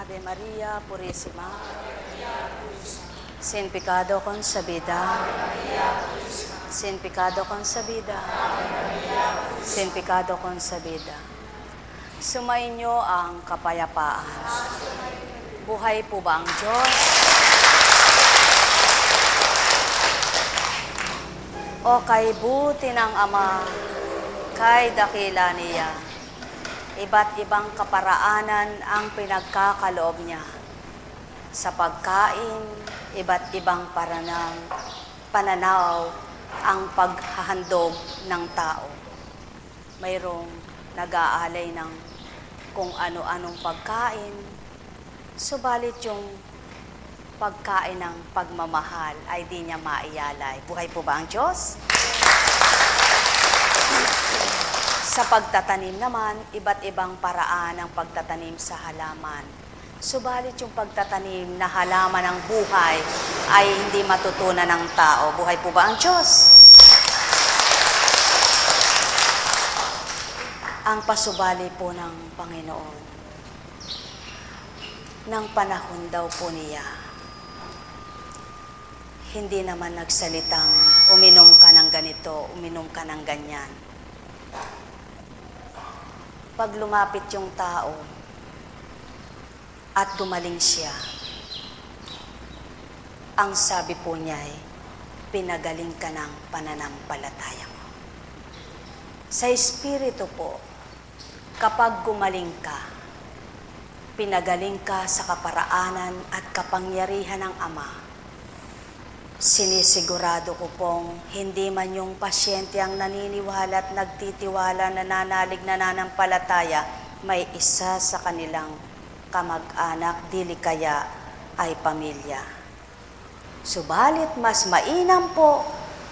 Ave Maria Purísima, sin pecado concebida, sin pecado concebida, sin pecado concebida. Sumainyo ang kapayapaan. Buhay po ba ang Diyos? O kay buti ng Ama, kay dakila niya, iba't ibang kaparaanan ang pinagkakaloob niya. Sa pagkain, iba't ibang pananaw ang paghahandog ng tao. Mayroong nag-aalay ng kung ano-anong pagkain, subalit yung pagkain ng pagmamahal ay di niya maiyalay. Buhay po ba ang Diyos? Sa pagtatanim naman, iba't ibang paraan ang pagtatanim sa halaman. Subalit yung pagtatanim na halaman ng buhay ay hindi matutunan ng tao. Buhay po ba ang Diyos? Ang pasubali po ng Panginoon, ng panahon daw po niya, hindi naman nagsalitang uminom ka ng ganito, uminom ka ng ganyan. Pag lumapit yung tao at gumaling siya, ang sabi po niya ay, pinagaling ka ng pananampalataya mo. Sa Espiritu po, kapag gumaling ka, pinagaling ka sa kaparaanan at kapangyarihan ng Ama, sinisigurado ko pong hindi man yung pasyente ang naniniwala at nagtitiwala, nananalig, nananampalataya, may isa sa kanilang kamag-anak, dili kaya ay pamilya. Subalit mas mainam po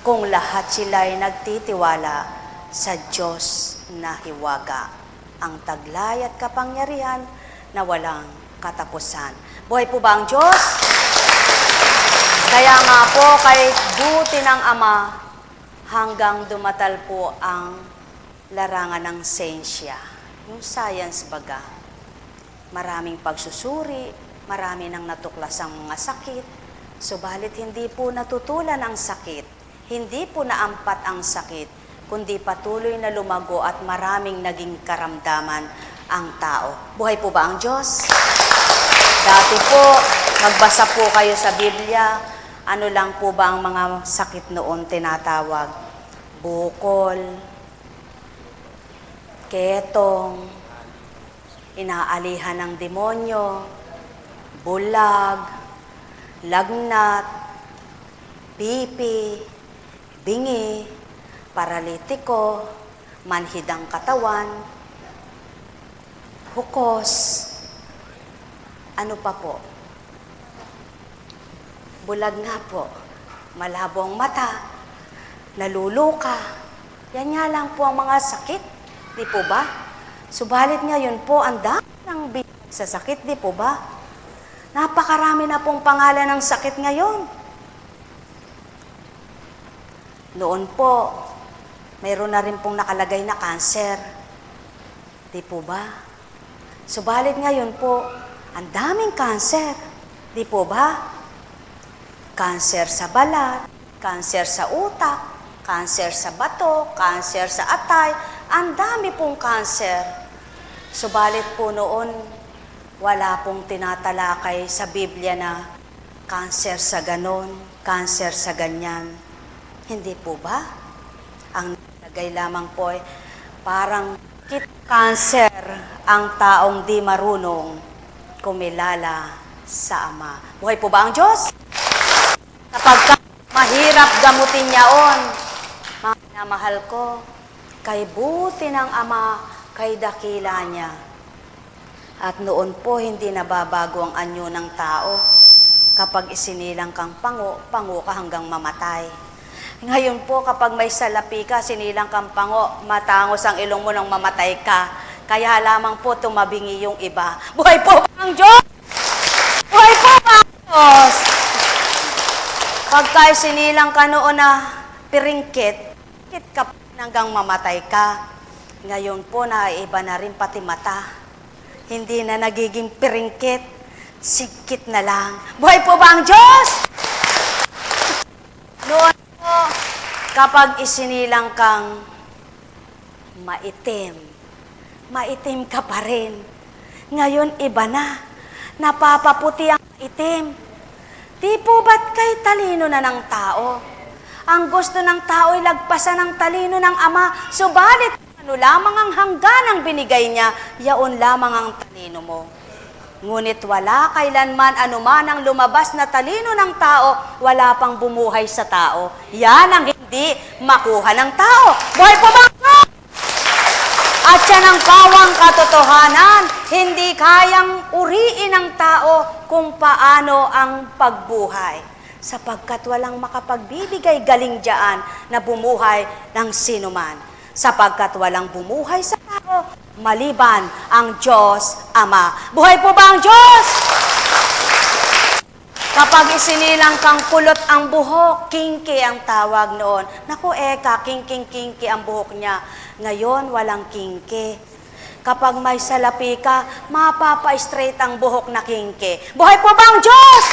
kung lahat sila ay nagtitiwala sa Diyos na hiwaga, ang taglay at kapangyarihan na walang katapusan. Buhay po ba ang Diyos? Kaya nga po, kay buti ng Ama, hanggang dumatal po ang larangan ng siyensya, yung science baga. Maraming pagsusuri, marami nang natuklas ang mga sakit, subalit hindi po natutulan ang sakit, hindi po naampat ang sakit, kundi patuloy na lumago at maraming naging karamdaman ang tao. Buhay po ba ang Diyos? Dati po, magbasa po kayo sa Biblia, ano lang po ba ang mga sakit noon tinatawag? Bukol, ketong, inaalihan ng demonyo, bulag, lagnat, pipi, bingi, paralitiko, manhidang katawan, hukos, ano pa po? Bulag nga po, malabo ang mata, naluluka. Yan nga lang po ang mga sakit, di po ba? Subalit ngayon po, ang dami ng sa sakit, di po ba? Napakarami na pong pangalan ng sakit ngayon. Noon po, mayroon na rin pong nakalagay na cancer. Di po ba? Subalit ngayon po, ang daming cancer. Di po ba? Cancer sa balat, cancer sa utak, cancer sa bato, cancer sa atay, ang dami pong cancer. Subalit po noon, wala pong tinatalakay sa Biblia na cancer sa ganon, cancer sa ganyan. Hindi po ba? Ang nalagay lamang po ay parang cancer ang taong di marunong kumilala sa Ama. Buhay po ba ang Diyos? Kapag mahirap gamutin niyaon, mga minamahal ko, kay buti ng Ama, kay dakila niya. At noon po, hindi nababago ang anyo ng tao. Kapag isinilang kang pango ka hanggang mamatay. Ngayon po, kapag may salapi ka, sinilang kang pango, matangos ang ilong mo nang mamatay ka. Kaya lamang po tumabingi yung iba. Buhay po ang Diyos! Buhay po ang Diyos! Pagka sinilang ka noon na piringkit, ka hanggang mamatay ka. Ngayon po, naiba na rin pati mata. Hindi na nagiging piringkit. Sigkit na lang. Buhay po ba ang Diyos? Noon po, kapag isinilang kang maitim, maitim ka pa rin. Ngayon, iba na. Napapaputi ang maitim. Di po ba't kay talino na ng tao? Ang gusto ng tao ay lagpasan ng talino ng Ama, subalit ano lamang ang hangganang binigay niya, yaon lamang ang talino mo. Ngunit wala kailanman anuman ang lumabas na talino ng tao, wala pang bumuhay sa tao. Yan ang hindi makuha ng tao. Buhay po ba? At yan ang pawang katotohanan, hindi kayang uriin ng tao kung paano ang pagbuhay. Sapagkat walang makapagbibigay galing diyan na bumuhay ng sinuman. Sapagkat walang bumuhay sa tao, maliban ang Diyos Ama. Buhay po ba ang Diyos? Kapag isinilang kang kulot ang buhok, kinki ang tawag noon. Naku, kinking-kinki ang buhok niya. Ngayon, walang kinki. Kapag may salapi ka, mapapa-straight ang buhok na kinki. Buhay po ba ang Diyos?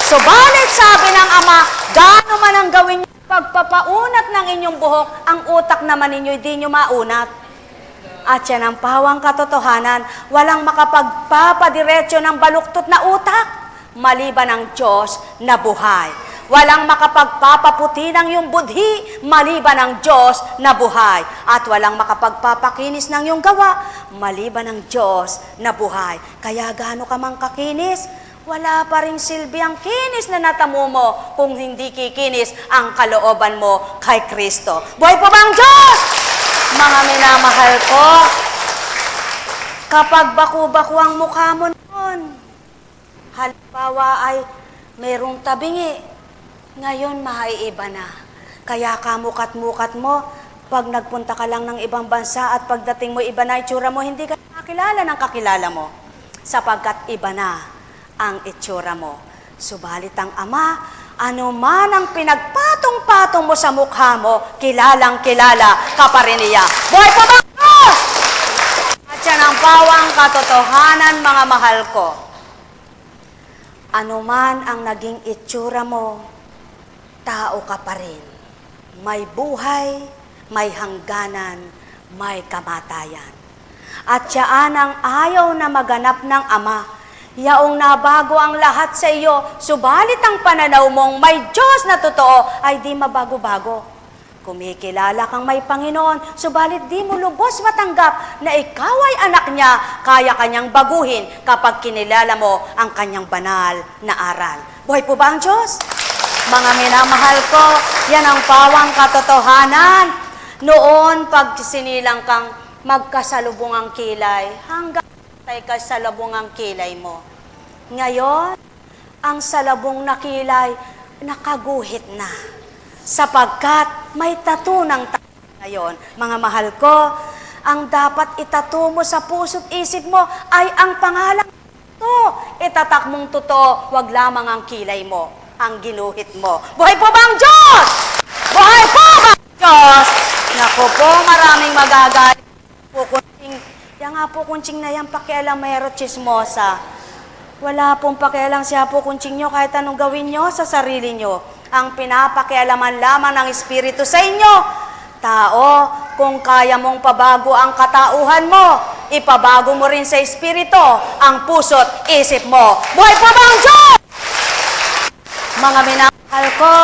Subalit sabi ng Ama, gaano man ang gawin niyo pagpapaunat ng inyong buhok, ang utak naman ninyo hindi nyo maunat. At yan ang pawang katotohanan, walang makapagpapadiretso ng baluktot na utak, maliban ang Diyos na buhay. Walang makapagpapaputi ng iyong budhi, maliban ang Diyos na buhay. At walang makapagpapakinis ng iyong gawa, maliban ang Diyos na buhay. Kaya gaano ka mang kakinis, wala pa rin silbi ang kinis na natamo mo kung hindi kikinis ang kalooban mo kay Kristo. Buhay po ba ang Diyos? Mga minamahal ko, kapag baku-baku ang mukha mo noon, halimbawa ay mayroong tabingi, ngayon maiiba na. Kaya kamukat-mukat mo, pag nagpunta ka lang ng ibang bansa at pagdating mo iba na itsura mo, hindi ka nakakilala ng kakilala mo. Sapagkat iba na ang itsura mo. Subalit ang Ama, ano man ang pinagpatong-patong mo sa mukha mo, kilalang-kilala ka pa rin niya. Buhay pa ba ang Diyos? At yan ang pawang katotohanan, mga mahal ko. Ano man ang naging itsura mo, tao ka pa rin. May buhay, may hangganan, may kamatayan. At siyaan ang ayaw na maganap ng Ama. Yaong nabago ang lahat sa iyo, subalit ang pananaw mong may Diyos na totoo ay di mabago-bago. Kumikilala kang may Panginoon, subalit di mo lubos matanggap na ikaw ay anak niya, kaya kanyang baguhin kapag kinilala mo ang kanyang banal na aral. Buhay po ba ang Diyos? Mga minamahal ko, yan ang pawang katotohanan. Noon, pag sinilang kang magkasalubong ang kilay, hanggang tay ka salubong ang kilay mo. Ngayon, ang salubong na kilay, nakaguhit na. Sapagkat may tattoo ng ngayon. Mga mahal ko, ang dapat itattoo mo sa puso't isip mo ay ang pangalan ito. Itatak mong totoo, wag lamang ang kilay mo, ang ginuhit mo. Buhay po ba ang Diyos? Buhay po ba ang Diyos? Naku po, maraming magagalit po kunting. Yan nga po kunting na yan, pakialamero chismosa. Wala pong pakialam siya po kunting nyo kahit anong gawin nyo sa sarili nyo. Ang pinapakialaman lamang ng Espiritu sa inyo. Tao, kung kaya mong pabago ang katauhan mo, ipabago mo rin sa Espiritu ang puso't isip mo. Buhay po ba ang Diyos? Mga minamahal ko,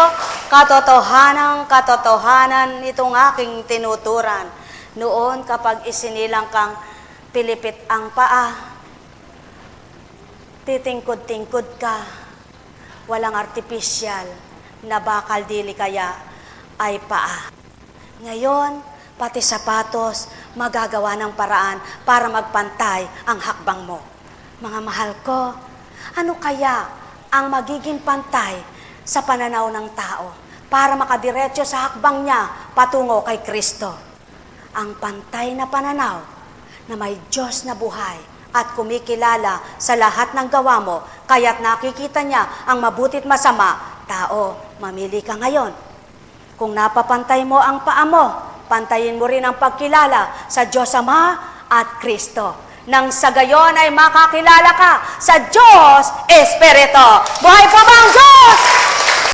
katotohanan itong aking tinuturan. Noon kapag isinilang kang pilipit ang paa, titingkod-tingkod ka, walang artipisyal na bakal dili kaya ay paa. Ngayon, pati sapatos, magagawa ng paraan para magpantay ang hakbang mo. Mga mahal ko, ano kaya ang magiging pantay sa pananaw ng tao para makadiretso sa hakbang niya patungo kay Kristo? Ang pantay na pananaw na may Diyos na buhay at kumikilala sa lahat ng gawa mo, kaya't nakikita niya ang mabuti't masama. Tao, mamili ka ngayon. Kung napapantay mo ang paa mo, pantayin mo rin ang pagkilala sa Diyos Ama at Kristo. nang sa gayon ay makakilala ka sa Diyos Espiritu. Buhay pa ba ang Diyos?